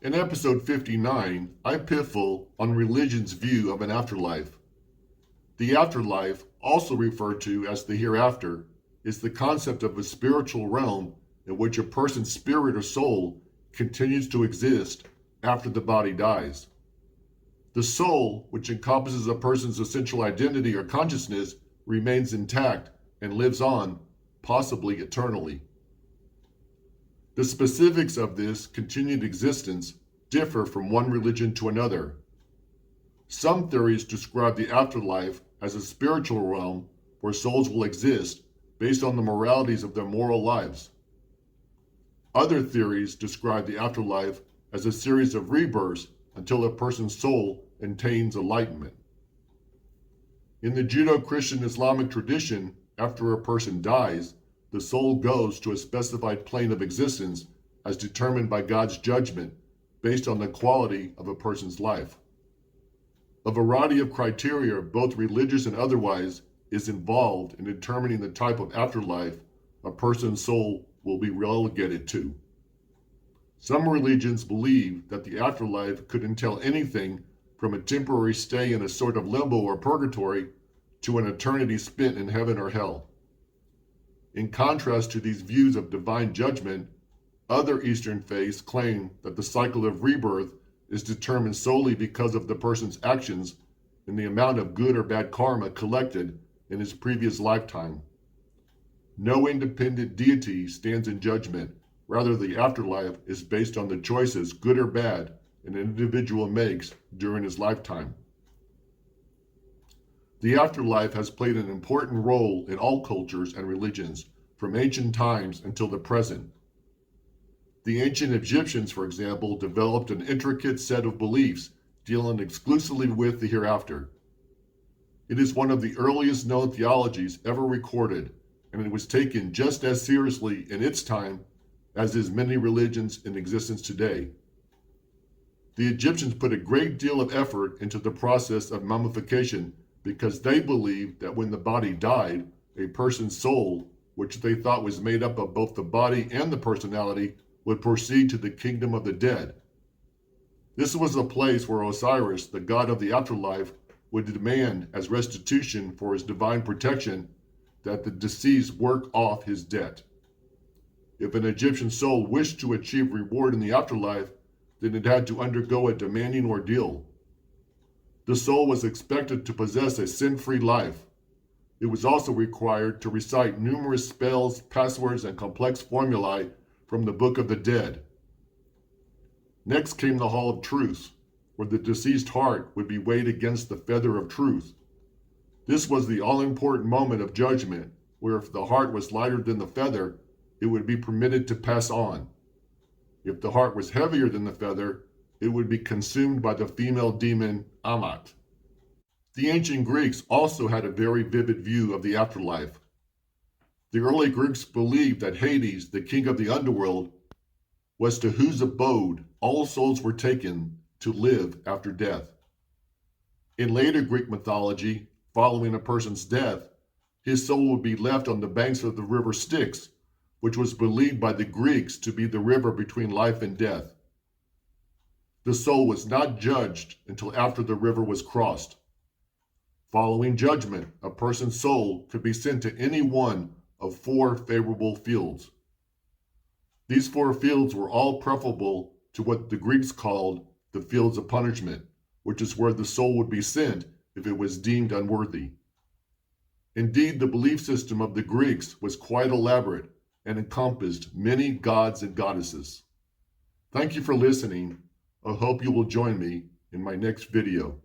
In episode 59, iPiffle on religion's view of an afterlife. The afterlife, also referred to as the hereafter, is the concept of a spiritual realm in which a person's spirit or soul continues to exist after the body dies. The soul, which encompasses a person's essential identity or consciousness, remains intact and lives on, possibly eternally. The specifics of this continued existence differ from one religion to another. Some theories describe the afterlife as a spiritual realm where souls will exist based on the moralities of their moral lives. Other theories describe the afterlife as a series of rebirths until a person's soul attains enlightenment. In the Judeo-Christian Islamic tradition, after a person dies, the soul goes to a specified plane of existence as determined by God's judgment based on the quality of a person's life. A variety of criteria, both religious and otherwise, is involved in determining the type of afterlife a person's soul will be relegated to. Some religions believe that the afterlife could entail anything from a temporary stay in a sort of limbo or purgatory to an eternity spent in heaven or hell. In contrast to these views of divine judgment, other Eastern faiths claim that the cycle of rebirth is determined solely because of the person's actions and the amount of good or bad karma collected in his previous lifetime. No independent deity stands in judgment. Rather, the afterlife is based on the choices, good or bad, an individual makes during his lifetime. The afterlife has played an important role in all cultures and religions, from ancient times until the present. The ancient Egyptians, for example, developed an intricate set of beliefs dealing exclusively with the hereafter. It is one of the earliest known theologies ever recorded, and it was taken just as seriously in its time as is many religions in existence today. The Egyptians put a great deal of effort into the process of mummification because they believed that when the body died, a person's soul, which they thought was made up of both the body and the personality, would proceed to the kingdom of the dead. This was a place where Osiris, the god of the afterlife, would demand as restitution for his divine protection that the deceased work off his debt. If an Egyptian soul wished to achieve reward in the afterlife, then it had to undergo a demanding ordeal. The soul was expected to possess a sin-free life. It was also required to recite numerous spells, passwords, and complex formulae from the Book of the Dead. Next came the Hall of Truth, where the deceased heart would be weighed against the feather of truth. This was the all-important moment of judgment, where if the heart was lighter than the feather, it would be permitted to pass on. If the heart was heavier than the feather, it would be consumed by the female demon Amat. The ancient Greeks also had a very vivid view of the afterlife. The early Greeks believed that Hades, the king of the underworld, was to whose abode all souls were taken to live after death. In later Greek mythology, following a person's death, his soul would be left on the banks of the river Styx, which was believed by the Greeks to be the river between life and death. The soul was not judged until after the river was crossed. Following judgment, a person's soul could be sent to any one of 4 favorable fields. These 4 fields were all preferable to what the Greeks called the fields of punishment, which is where the soul would be sent if it was deemed unworthy. Indeed, the belief system of the Greeks was quite elaborate and encompassed many gods and goddesses. Thank you for listening. I hope you will join me in my next video.